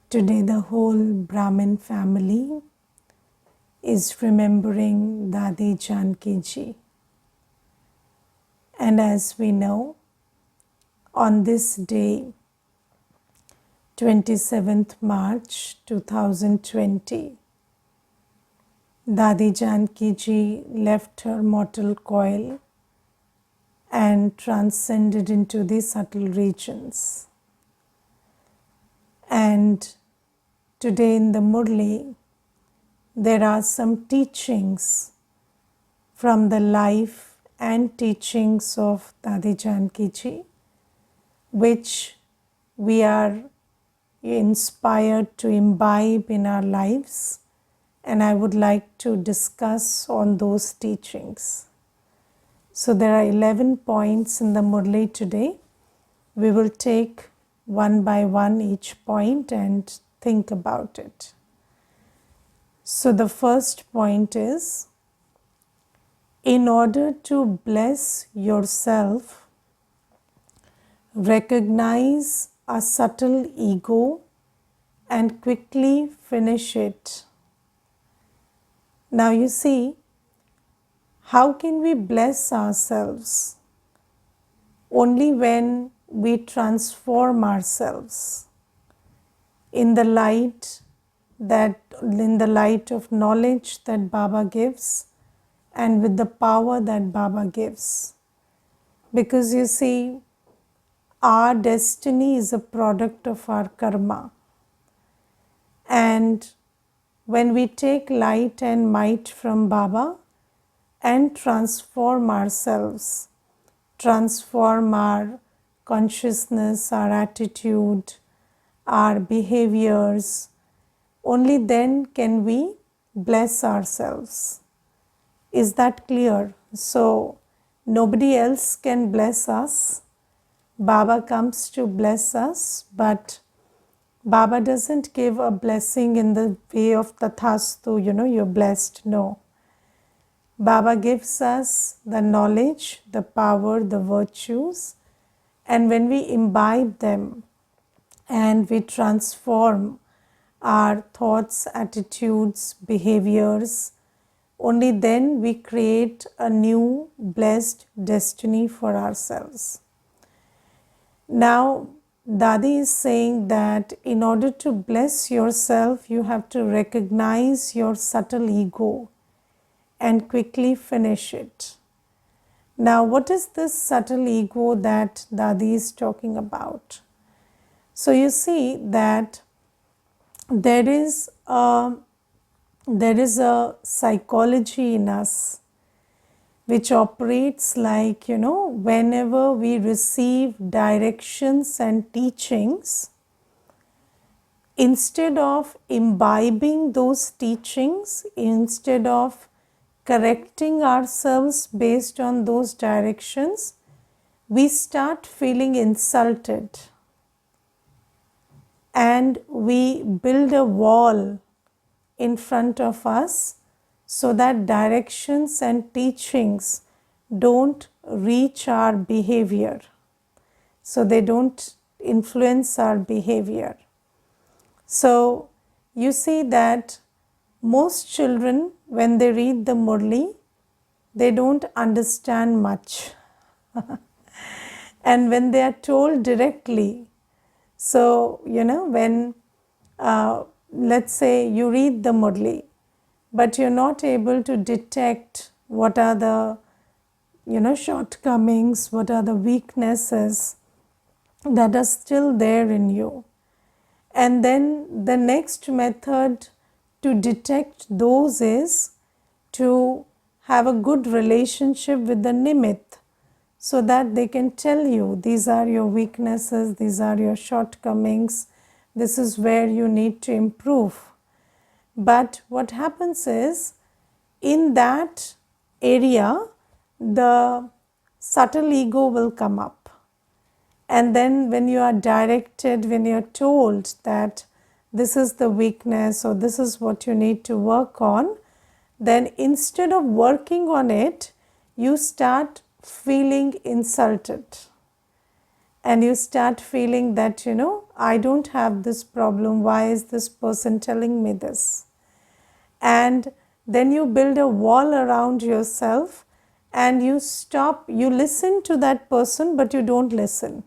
Today the whole Brahmin family is remembering Dadi Janki ji. And as we know, on this day, 27th March 2020, Dadi Janki ji left her mortal coil and transcended into the subtle regions. And today in the Murli, there are some teachings from the life and teachings of Dadi Janki ji, which we are inspired to imbibe in our lives, and I would like to discuss on those teachings. So there are 11 points in the Murli today. We will take one by one each point and think about it. So the first point is, in order to bless yourself, recognize a subtle ego and quickly finish it. Now you see, how can we bless ourselves? Only when we transform ourselves in the light of knowledge that Baba gives and with the power that Baba gives. Because you see, our destiny is a product of our karma. And when we take light and might from Baba and transform ourselves, transform our consciousness, our attitude, our behaviors, only then can we bless ourselves. Is that clear? So, nobody else can bless us. Baba comes to bless us, but Baba doesn't give a blessing in the way of tathastu, you're blessed. No. Baba gives us the knowledge, the power, the virtues, and when we imbibe them and we transform our thoughts, attitudes, behaviors, only then we create a new blessed destiny for ourselves. Now, Dadi is saying that in order to bless yourself, you have to recognize your subtle ego and quickly finish it. Now, what is this subtle ego that Dadi is talking about? So, you see that there is a psychology in us which operates like, whenever we receive directions and teachings, instead of imbibing those teachings, instead of correcting ourselves based on those directions, we start feeling insulted and we build a wall in front of us so that directions and teachings don't reach our behavior, so they don't influence our behavior. So you see that most children, when they read the Murli, they don't understand much. And when they are told directly, so when let's say you read the Murli, but you're not able to detect what are the shortcomings, what are the weaknesses that are still there in you. And then the next method to detect those is to have a good relationship with the Nimit, so that they can tell you these are your weaknesses, these are your shortcomings, this is where you need to improve. But what happens is, in that area, the subtle ego will come up. And then when you are directed, when you are told that this is the weakness or this is what you need to work on, then instead of working on it, you start feeling insulted. and you start feeling that, I don't have this problem. Why is this person telling me this? And then you build a wall around yourself and you listen to that person, but you don't listen.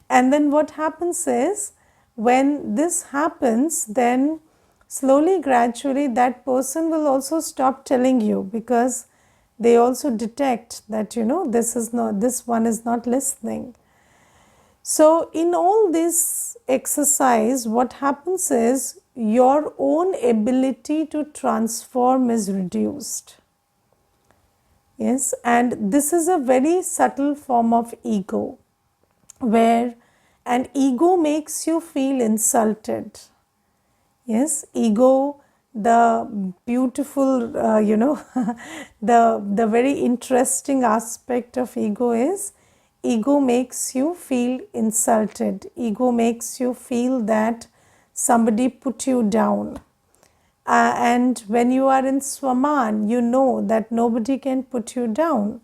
And then what happens is, when this happens, then slowly, gradually, that person will also stop telling you, because they also detect that, this one is not listening. So in all this exercise, what happens is, your own ability to transform is reduced. Yes, and this is a very subtle form of ego, where an ego makes you feel insulted. Yes, ego, the beautiful, the very interesting aspect of ego is, ego makes you feel insulted. Ego makes you feel that somebody put you down. And when you are in Swaman, you know that nobody can put you down.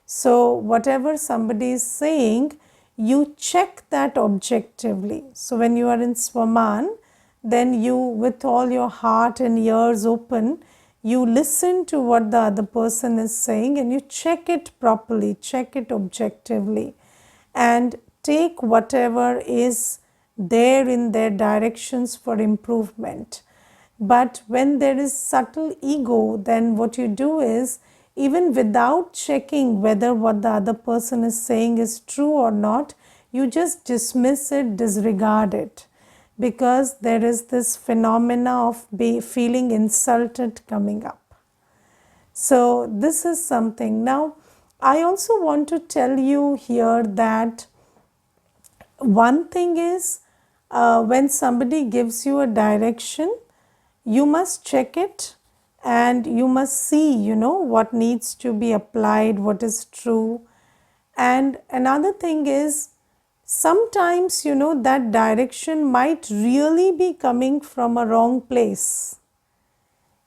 So whatever somebody is saying, you check that objectively. So when you are in Swaman, then you, with all your heart and ears open, you listen to what the other person is saying and you check it properly, check it objectively, and take whatever is there in their directions for improvement. But when there is subtle ego, then what you do is, even without checking whether what the other person is saying is true or not, you just dismiss it, disregard it, because there is this phenomena of feeling insulted coming up. So this is something. Now, I also want to tell you here that one thing is, when somebody gives you a direction, you must check it and you must see, what needs to be applied, what is true. And another thing is, sometimes, that direction might really be coming from a wrong place.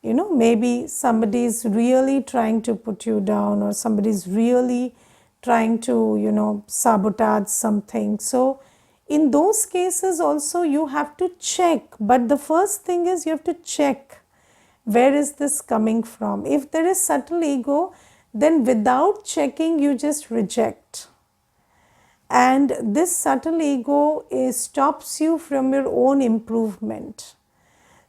Maybe somebody is really trying to put you down, or somebody is really trying to, sabotage something. So in those cases also you have to check. But the first thing is, you have to check, where is this coming from? If there is subtle ego, then without checking you just reject. And this subtle ego stops you from your own improvement.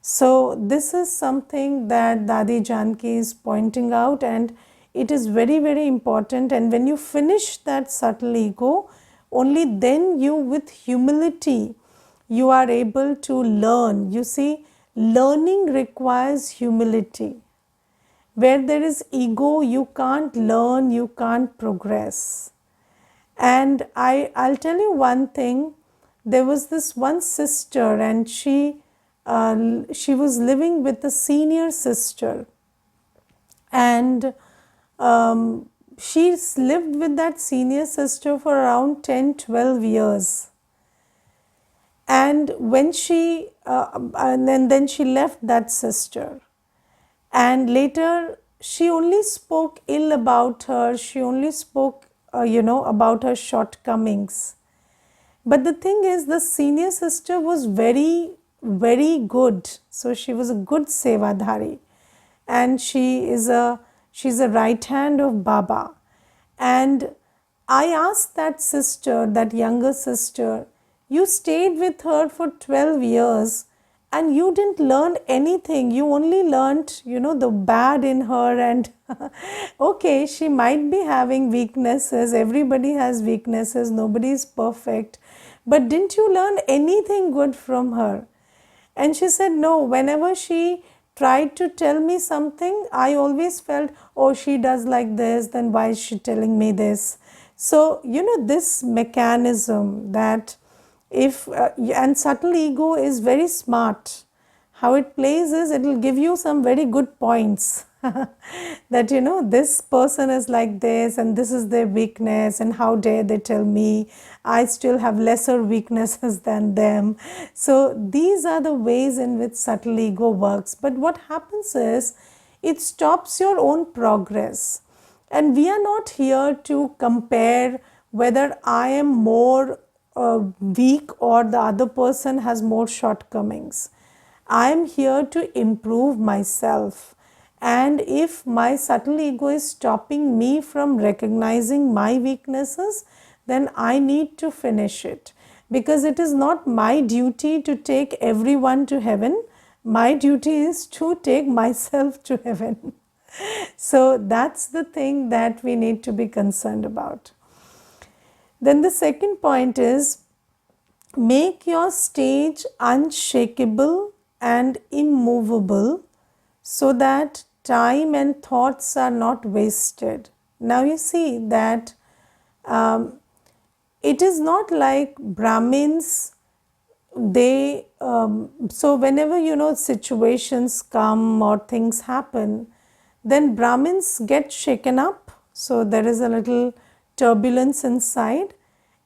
So this is something that Dadi Janki is pointing out, and it is very, very important. And when you finish that subtle ego, only then you, with humility, you are able to learn. You see, learning requires humility. Where there is ego, you can't learn, you can't progress. And I'll tell you one thing. There was this one sister, and she was living with a senior sister, and she's lived with that senior sister for around 10-12 years. And when she and then she left that sister, and later she only spoke ill about her, she only spoke about her shortcomings. But the thing is, the senior sister was very, very good. So she was a good sevadhari, and she's a right hand of Baba. And I asked that sister, that younger sister, you stayed with her for 12 years and you didn't learn anything. You only learned, the bad in her. And okay, she might be having weaknesses. Everybody has weaknesses. Nobody is perfect. But didn't you learn anything good from her? And she said, no, whenever she tried to tell me something, I always felt, oh, she does like this, then why is she telling me this? So, this mechanism that and subtle ego is very smart. How it plays is, it will give you some very good points that, this person is like this and this is their weakness, and how dare they tell me I still have lesser weaknesses than them. So these are the ways in which subtle ego works. But what happens is, it stops your own progress. And we are not here to compare whether I am more weak or the other person has more shortcomings. I am here to improve myself. And if my subtle ego is stopping me from recognizing my weaknesses, then I need to finish it. Because it is not my duty to take everyone to heaven. My duty is to take myself to heaven. So that's the thing that we need to be concerned about. Then the second point is, make your stage unshakable and immovable so that time and thoughts are not wasted. Now you see that it is not like Brahmins, they so whenever situations come or things happen, then Brahmins get shaken up. So there is a little turbulence inside,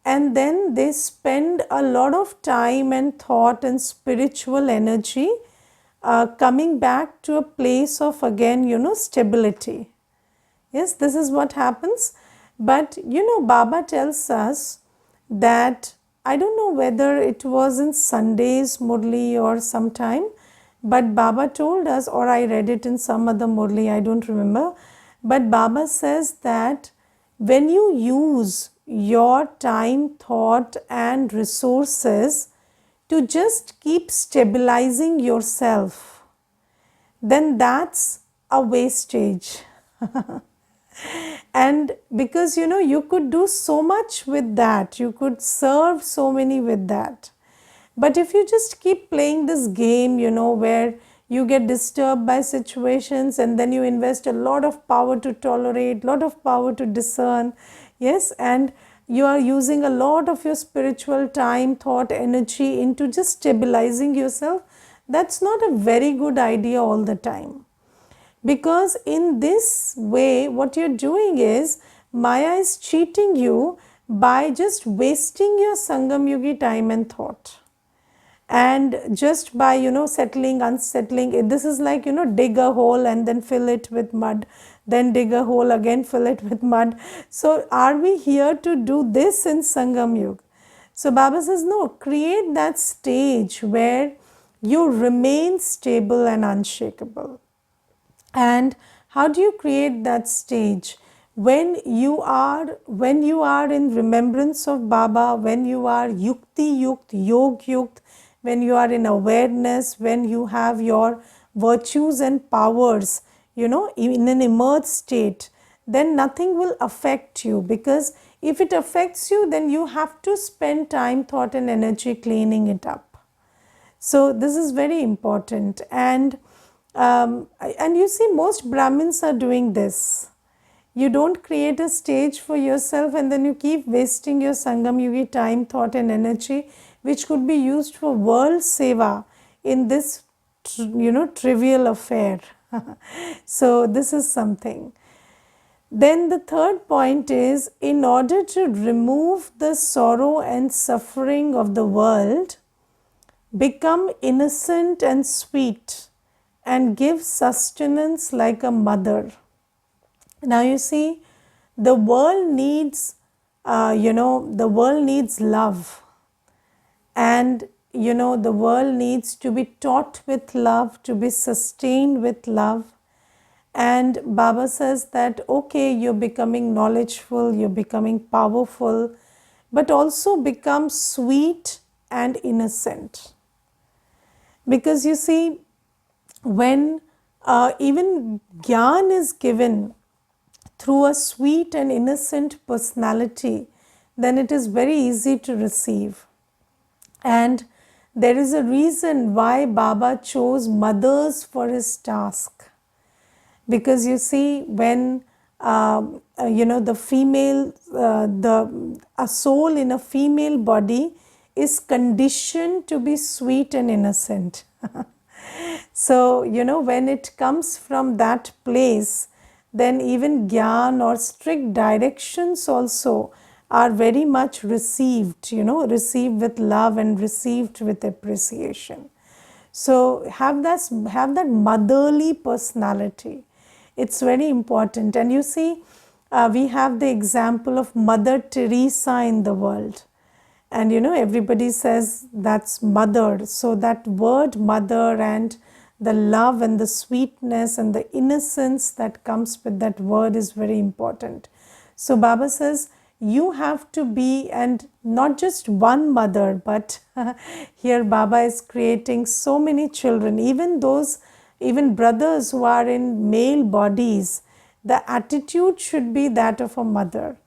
and then they spend a lot of time and thought and spiritual energy coming back to a place of again stability. Yes, this is what happens. But Baba tells us that, I don't know whether it was in Sunday's Murli or sometime, but Baba told us, or I read it in some other Murli, I don't remember. But Baba says that when you use your time, thought, and resources to just keep stabilizing yourself, then that's a wastage. And because you could do so much with that, you could serve so many with that. But if you just keep playing this game, where you get disturbed by situations and then you invest a lot of power to tolerate, lot of power to discern, yes, and you are using a lot of your spiritual time, thought, energy into just stabilizing yourself, that's not a very good idea all the time. Because in this way, what you're doing is, Maya is cheating you by just wasting your Sangam Yugi time and thought. And just by, settling, unsettling, this is like, dig a hole and then fill it with mud, then dig a hole again, fill it with mud. So are we here to do this in Sangam Yuga? So Baba says, no, create that stage where you remain stable and unshakable. And how do you create that stage? When you are in remembrance of Baba, when you are yukti yukt, yog yukt, when you are in awareness, when you have your virtues and powers, in an emerged state, then nothing will affect you. Because if it affects you, then you have to spend time, thought, and energy cleaning it up. So this is very important. And you see, most Brahmins are doing this. You don't create a stage for yourself and then you keep wasting your Sangam Yugi time, thought, and energy, which could be used for world seva in this trivial affair. So this is something. Then the third point is, in order to remove the sorrow and suffering of the world, become innocent and sweet and give sustenance like a mother. Now you see, the world needs, the world needs love, and the world needs to be taught with love, to be sustained with love. And Baba says that, okay, you're becoming knowledgeful, you're becoming powerful, but also become sweet and innocent. Because you see, when even Gyan is given through a sweet and innocent personality, then it is very easy to receive. And there is a reason why Baba chose mothers for his task. Because you see, when the female, a soul in a female body is conditioned to be sweet and innocent. So, when it comes from that place, then even Gyan or strict directions also are very much received, received with love and received with appreciation. So have that motherly personality. It's very important. And you see, we have the example of Mother Teresa in the world. And everybody says that's mother. So that word mother and the love and the sweetness and the innocence that comes with that word is very important. So Baba says you have to be, and not just one mother, but here Baba is creating so many children, even brothers who are in male bodies. The attitude should be that of a mother.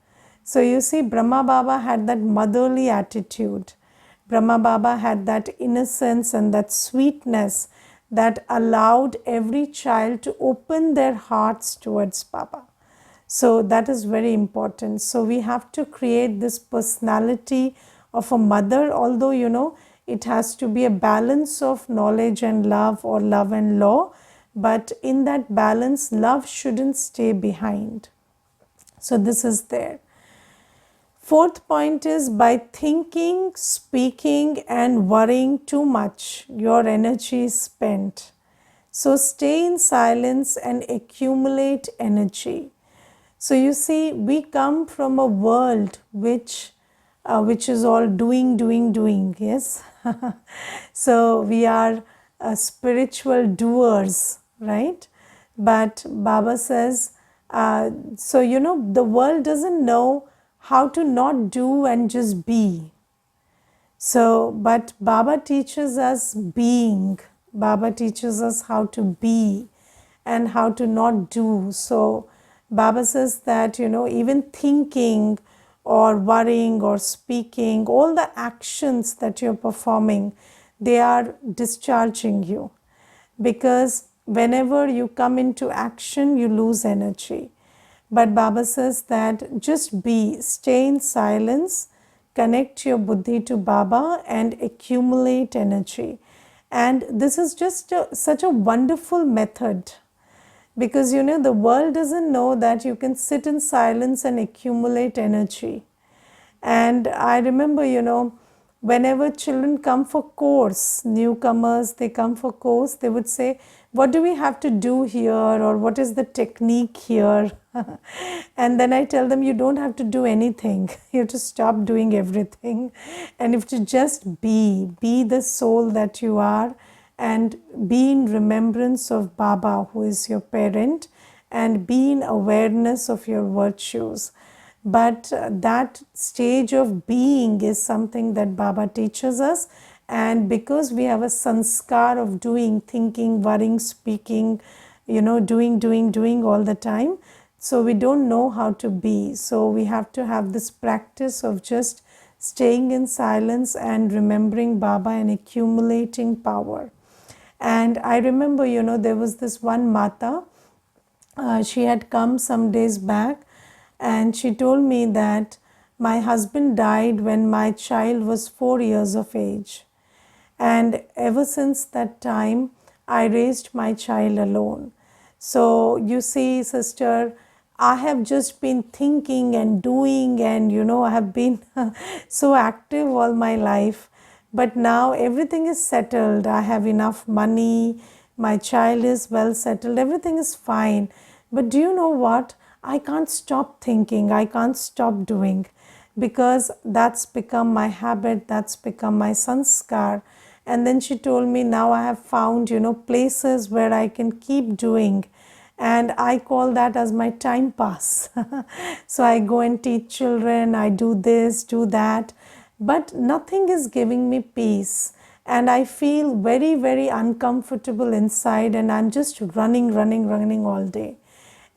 So you see, Brahma Baba had that motherly attitude. Brahma Baba had that innocence and that sweetness that allowed every child to open their hearts towards Baba. So that is very important. So we have to create this personality of a mother, although it has to be a balance of knowledge and love, or love and law. But in that balance, love shouldn't stay behind. So this is there. Fourth point is, by thinking, speaking and worrying too much, your energy is spent. So stay in silence and accumulate energy. So you see, we come from a world which is all doing, yes. So we are spiritual doers, right? But Baba says, so the world doesn't know how to not do and just be. So, but Baba teaches us being. Baba teaches us how to be and how to not do. So, Baba says that, even thinking or worrying or speaking, all the actions that you're performing, they are discharging you. Because whenever you come into action, you lose energy. But Baba says that just be, stay in silence, connect your buddhi to Baba and accumulate energy. And this is just such a wonderful method, because the world doesn't know that you can sit in silence and accumulate energy. And I remember, whenever children come for course, newcomers, they come for course, they would say, what do we have to do here, or what is the technique here? And then I tell them, you don't have to do anything. You have to stop doing everything. And you have to just be the soul that you are, and be in remembrance of Baba, who is your parent, and be in awareness of your virtues. But that stage of being is something that Baba teaches us. And because we have a sanskar of doing, thinking, worrying, speaking, doing all the time, so we don't know how to be. So we have to have this practice of just staying in silence and remembering Baba and accumulating power. And I remember, there was this one Mata, she had come some days back, and she told me that my husband died when my child was 4 years of age. And ever since that time, I raised my child alone. So you see, sister, I have just been thinking and doing, and I have been so active all my life. But now everything is settled. I have enough money. My child is well settled. Everything is fine. But do you know what? I can't stop thinking. I can't stop doing, because that's become my habit. That's become my sanskar. And then she told me, now I have found, places where I can keep doing. And I call that as my time pass. So I go and teach children, I do this, do that, but nothing is giving me peace. And I feel very, very uncomfortable inside, and I'm just running all day.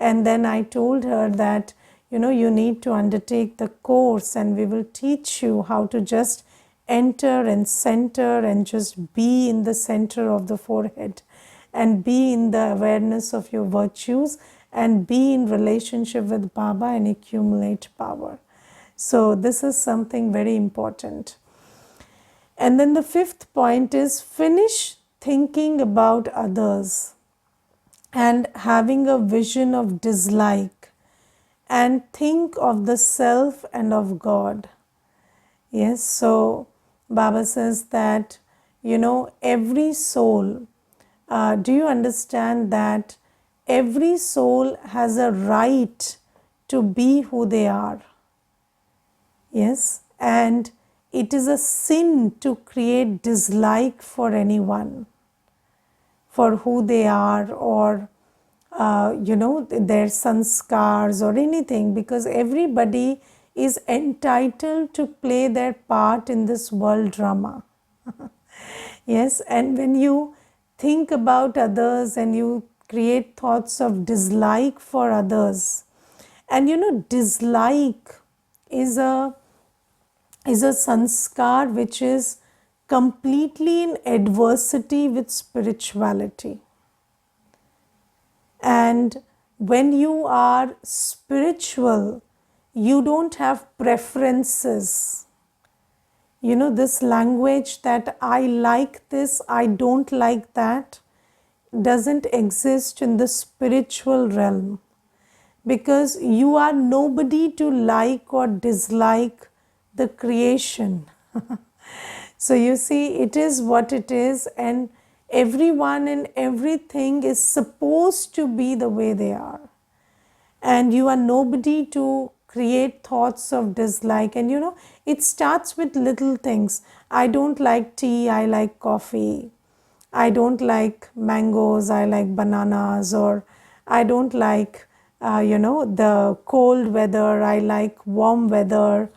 And then I told her that, you need to undertake the course, and we will teach you how to just enter and center and just be in the center of the forehead, and be in the awareness of your virtues, and be in relationship with Baba and accumulate power. So this is something very important. And then the fifth point is, finish thinking about others and having a vision of dislike, and think of the self and of God. Yes, so Baba says that, every soul, do you understand that every soul has a right to be who they are. Yes, and it is a sin to create dislike for anyone, for who they are, or their sanskars or anything, because everybody is entitled to play their part in this world drama. Yes, and when you think about others and you create thoughts of dislike for others, and dislike is a sanskar which is completely in adversity with spirituality. And when you are spiritual, you don't have preferences. This language that I like this, I don't like that, doesn't exist in the spiritual realm, because you are nobody to like or dislike the creation. So you see, it is what it is, and everyone and everything is supposed to be the way they are. And you are nobody to create thoughts of dislike. And it starts with little things. I don't like tea, I like coffee. I don't like mangoes, I like bananas. Or I don't like the cold weather, I like warm weather.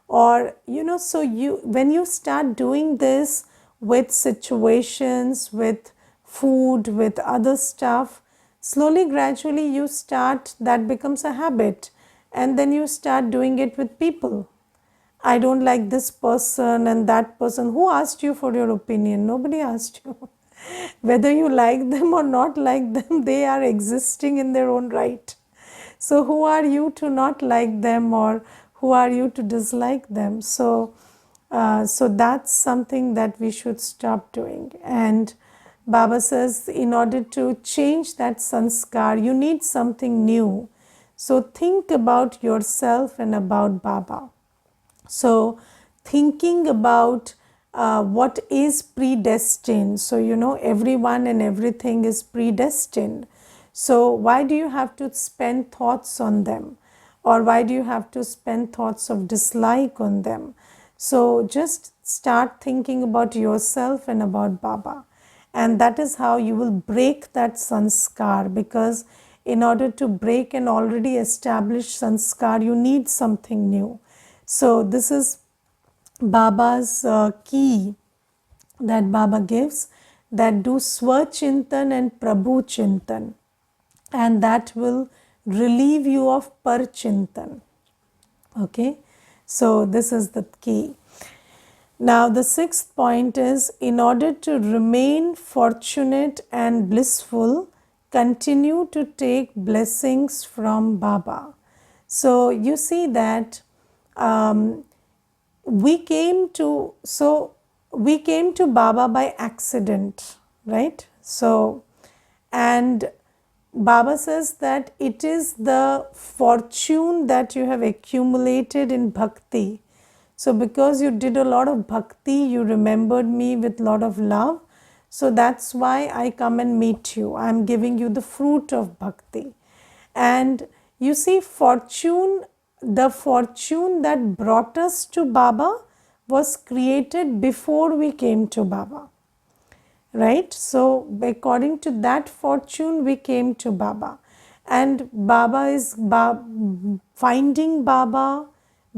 Or so when you start doing this with situations, with food, with other stuff, slowly, gradually you start, that becomes a habit, and then you start doing it with people. I don't like this person and that person. Who asked you for your opinion? Nobody asked you. Whether you like them or not like them, they are existing in their own right. So who are you to not like them, or who are you to dislike them? So that's something that we should stop doing. And Baba says, in order to change that sanskar, you need something new. So think about yourself and about Baba. So thinking about what is predestined. So everyone and everything is predestined. So why do you have to spend thoughts on them? Or why do you have to spend thoughts of dislike on them? So just start thinking about yourself and about Baba. And that is how you will break that sanskar, because in order to break an already established sanskar, you need something new. So this is Baba's key that Baba gives, that do Swachintan and Prabhu Chintan, and that will relieve you of Parchintan. Okay, so this is the key. Now the sixth point is, in order to remain fortunate and blissful, continue to take blessings from Baba. So you see that we came to Baba by accident, right? So, and Baba says that it is the fortune that you have accumulated in bhakti. So because you did a lot of bhakti, you remembered me with a lot of love. So that's why I come and meet you. I am giving you the fruit of bhakti. And you see, the fortune that brought us to Baba was created before we came to Baba. Right? So according to that fortune, we came to Baba. And Baba is finding Baba,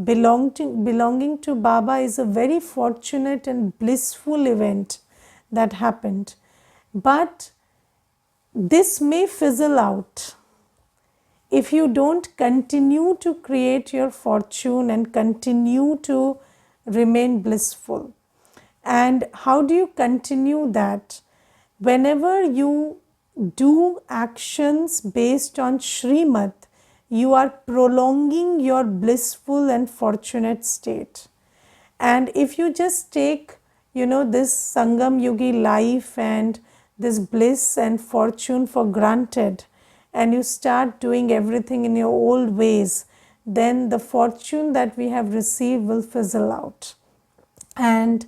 belonging to Baba is a very fortunate and blissful event that happened. But this may fizzle out if you don't continue to create your fortune and continue to remain blissful. And how do you continue that? Whenever you do actions based on Srimad, you are prolonging your blissful and fortunate state. And if you just take, this Sangam Yugi life and this bliss and fortune for granted, and you start doing everything in your old ways, then the fortune that we have received will fizzle out. And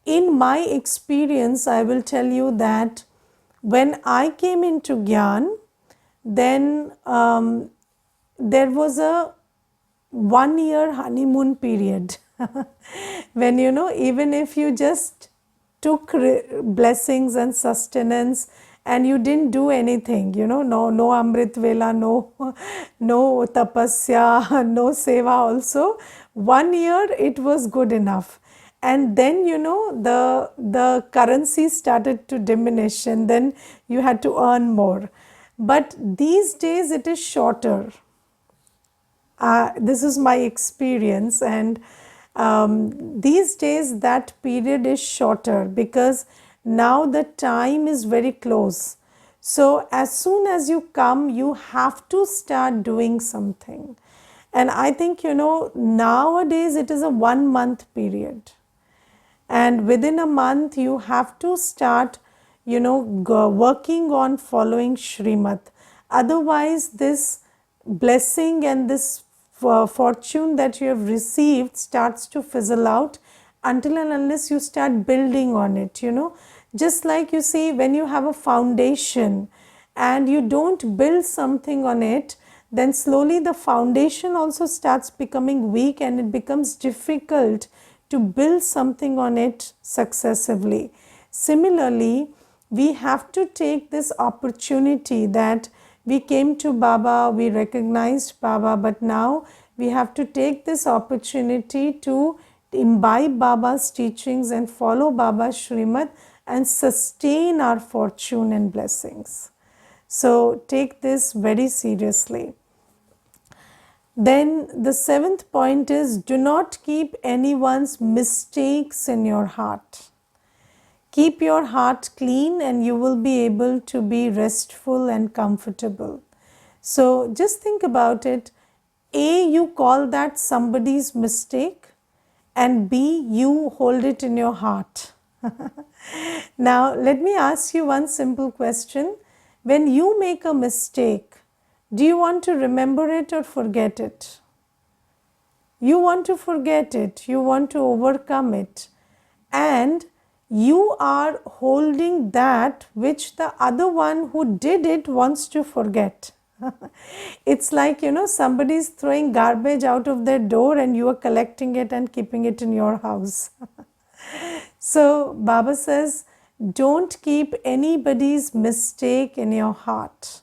in my experience, I will tell you that when I came into Gyan, then there was a 1 year honeymoon period when, even if you just took blessings and sustenance and you didn't do anything, no amrit vela, no no tapasya, no seva also, 1 year it was good enough. And then, the currency started to diminish, and then you had to earn more. But these days it is shorter. This is my experience, and these days that period is shorter because now the time is very close. So as soon as you come, you have to start doing something. And I think, nowadays it is a 1 month period, and within a month you have to start, working on following Shrimad. Otherwise, this blessing and this fortune that you have received starts to fizzle out until and unless you start building on it. Just like, you see, when you have a foundation and you don't build something on it, then slowly the foundation also starts becoming weak and it becomes difficult to build something on it successively. Similarly, we have to take this opportunity that we came to Baba, we recognized Baba, but now we have to take this opportunity to imbibe Baba's teachings and follow Baba's Shrimad and sustain our fortune and blessings. So take this very seriously. Then the seventh point is, do not keep anyone's mistakes in your heart. Keep your heart clean and you will be able to be restful and comfortable. So just think about it. A, you call that somebody's mistake, and B, you hold it in your heart. Now, let me ask you one simple question. When you make a mistake, do you want to remember it or forget it? You want to forget it, you want to overcome it, and you are holding that which the other one who did it wants to forget. It's like, somebody is throwing garbage out of their door and you are collecting it and keeping it in your house. So Baba says, don't keep anybody's mistake in your heart.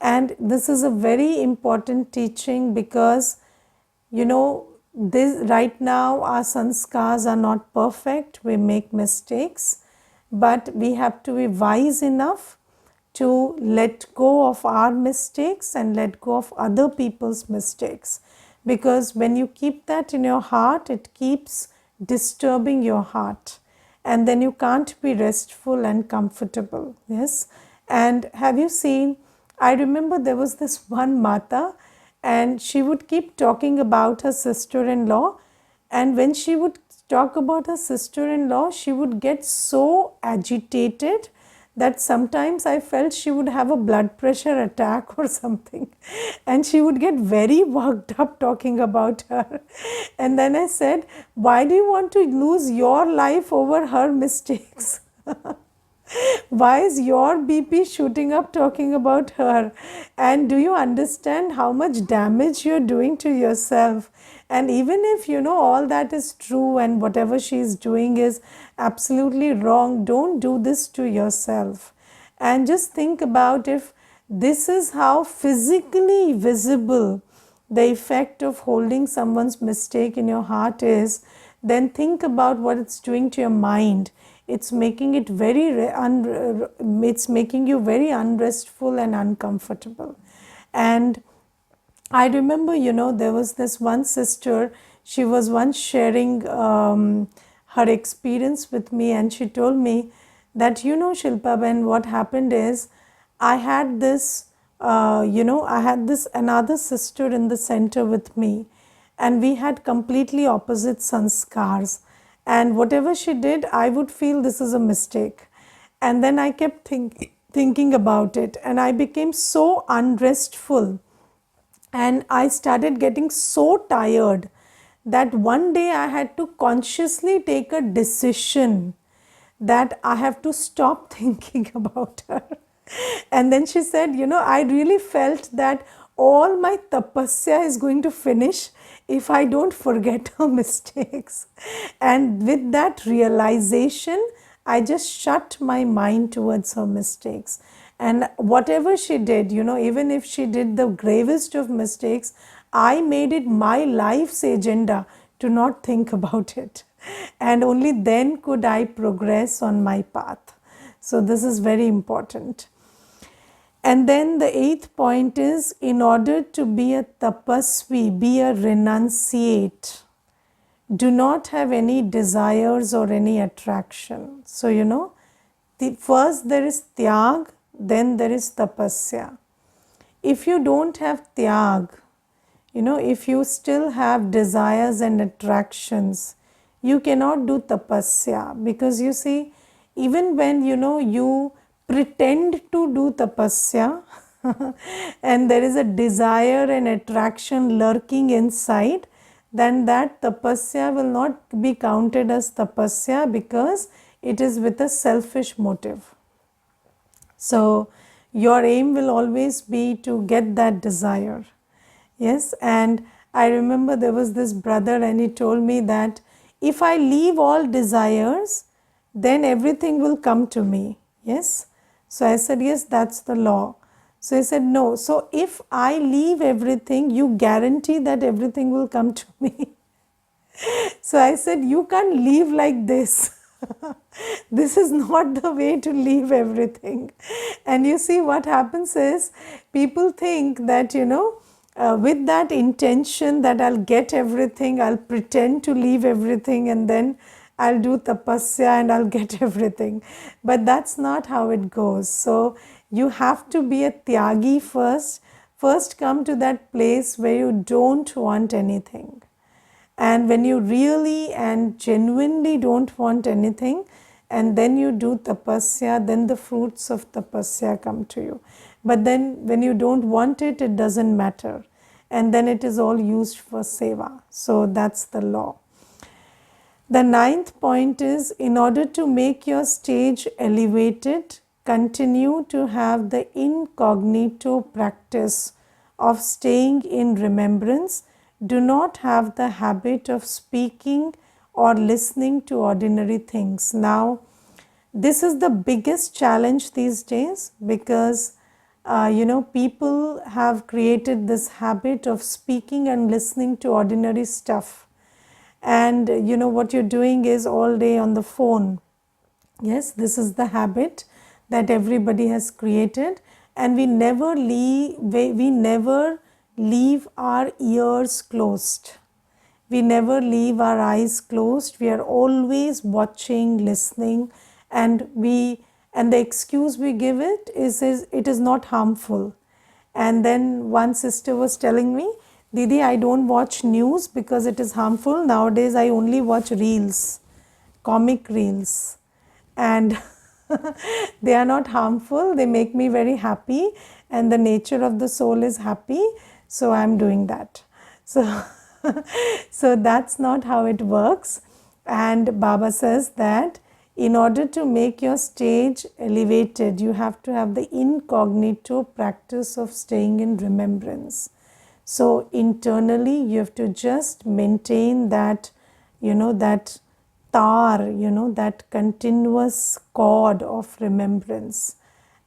And this is a very important teaching because, this right now our sanskars are not perfect. We make mistakes, but we have to be wise enough to let go of our mistakes and let go of other people's mistakes. Because when you keep that in your heart, it keeps disturbing your heart, and then you can't be restful and comfortable. Yes. And have you seen, I remember there was this one Mata, and she would keep talking about her sister-in-law, and when she would talk about her sister-in-law, she would get so agitated that sometimes I felt she would have a blood pressure attack or something, and she would get very worked up talking about her. And then I said, why do you want to lose your life over her mistakes? Why is your BP shooting up talking about her? And do you understand how much damage you're doing to yourself? And even if all that is true and whatever she is doing is absolutely wrong, don't do this to yourself. And just think about, if this is how physically visible the effect of holding someone's mistake in your heart is, then think about what it's doing to your mind. It's making it it's making you very unrestful and uncomfortable. And I remember, there was this one sister, she was once sharing her experience with me, and she told me that, Shilpa Ben, what happened is, I had this, another sister in the center with me, and we had completely opposite sanskars. And whatever she did, I would feel this is a mistake. And then I kept thinking about it, and I became so unrestful. And I started getting so tired that one day I had to consciously take a decision that I have to stop thinking about her. And then she said, I really felt that all my tapasya is going to finish if I don't forget her mistakes. And with that realization, I just shut my mind towards her mistakes. And whatever she did, even if she did the gravest of mistakes, I made it my life's agenda to not think about it. And only then could I progress on my path. So this is very important. And then the 8th point is, in order to be a tapasvi, be a renunciate, do not have any desires or any attraction. So, first there is tyag, then there is tapasya. If you don't have tyag, if you still have desires and attractions, you cannot do tapasya, because you see, even when you pretend to do tapasya and there is a desire and attraction lurking inside, then that tapasya will not be counted as tapasya, because it is with a selfish motive. So your aim will always be to get that desire. Yes, and I remember there was this brother and he told me that if I leave all desires, then everything will come to me. Yes. So I said, yes, that's the law. So he said, no. So if I leave everything, you guarantee that everything will come to me. So I said, you can't live like this. This is not the way to leave everything. And you see, what happens is, people think that, with that intention that I'll get everything, I'll pretend to leave everything, and then I'll do tapasya and I'll get everything. But that's not how it goes. So you have to be a tyagi first. First come to that place where you don't want anything. And when you really and genuinely don't want anything, and then you do tapasya, then the fruits of tapasya come to you. But then when you don't want it, it doesn't matter. And then it is all used for seva. So that's the law. The 9th point is, in order to make your stage elevated, continue to have the incognito practice of staying in remembrance. Do not have the habit of speaking or listening to ordinary things. Now, this is the biggest challenge these days, because people have created this habit of speaking and listening to ordinary stuff. And what you're doing is all day on the phone. Yes, this is the habit that everybody has created, and we never leave our ears closed. We never leave our eyes closed. We are always watching, listening, and the excuse we give it is it is not harmful. And then one sister was telling me, Didi, I don't watch news because it is harmful. Nowadays I only watch reels, comic reels, and they are not harmful. They make me very happy, and the nature of the soul is happy. So I'm doing that. So, so that's not how it works. And Baba says that in order to make your stage elevated, you have to have the incognito practice of staying in remembrance. So internally, you have to just maintain that, that tar, that continuous cord of remembrance,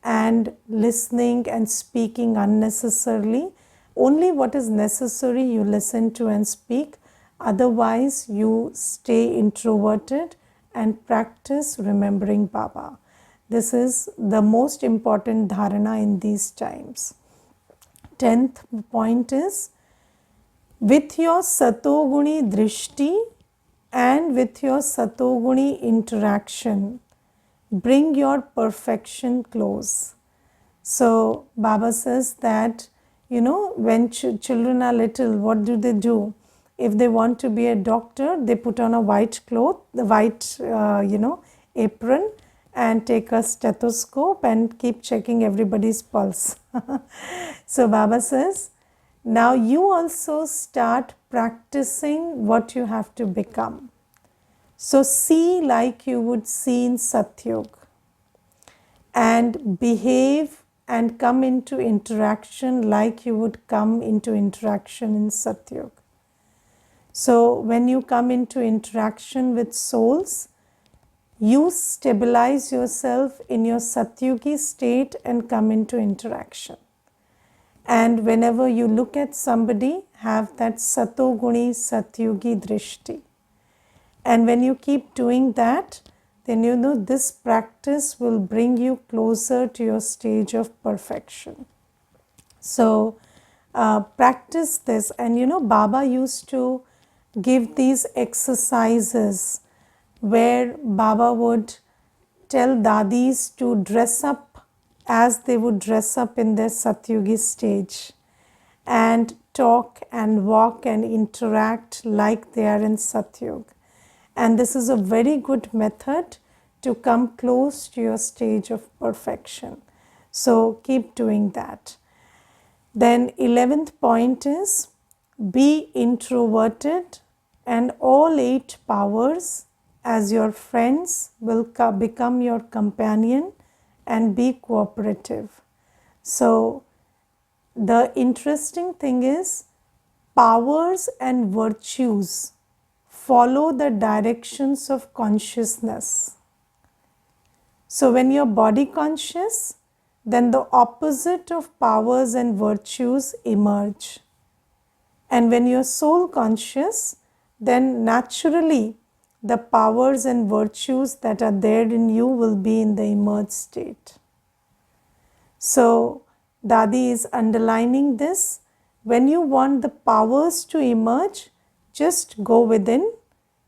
and listening and speaking unnecessarily. Only what is necessary you listen to and speak. Otherwise, you stay introverted and practice remembering Baba. This is the most important dharana in these times. 10th point is, with your satoguni drishti and with your satoguni interaction, bring your perfection close. So Baba says that, when children are little, what do? If they want to be a doctor, they put on a white cloth, the white, apron, and take a stethoscope and keep checking everybody's pulse. So Baba says, now you also start practicing what you have to become. So see like you would see in Satyug, and behave and come into interaction like you would come into interaction in Satyug. So when you come into interaction with souls, you stabilize yourself in your Satyugi state and come into interaction. And whenever you look at somebody, have that Satoguni Satyugi Drishti. And when you keep doing that, then you know this practice will bring you closer to your stage of perfection. So practice this. And you know, Baba used to give these exercises where Baba would tell Dadis to dress up as they would dress up in their Satyugi stage and talk and walk and interact like they are in Satyug. And this is a very good method to come close to your stage of perfection. So keep doing that. Then 11th point is be introverted, and all 8 powers as your friends will become your companion and be cooperative. So the interesting thing is powers and virtues follow the directions of consciousness. So when you're body conscious, then the opposite of powers and virtues emerge. And when you're soul conscious, then naturally the powers and virtues that are there in you will be in the emerged state. So Dadi is underlining this. When you want the powers to emerge, just go within,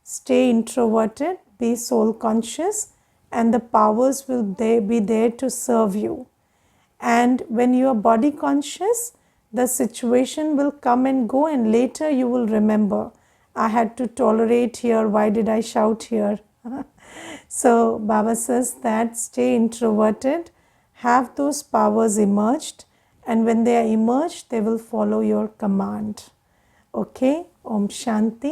stay introverted, be soul conscious, and the powers will be there to serve you. And when you are body conscious, the situation will come and go, and later you will remember, I had to tolerate here, why did I shout here? So Baba says that stay introverted, have those powers emerged, and when they are emerged, they will follow your command. Okay, Om Shanti.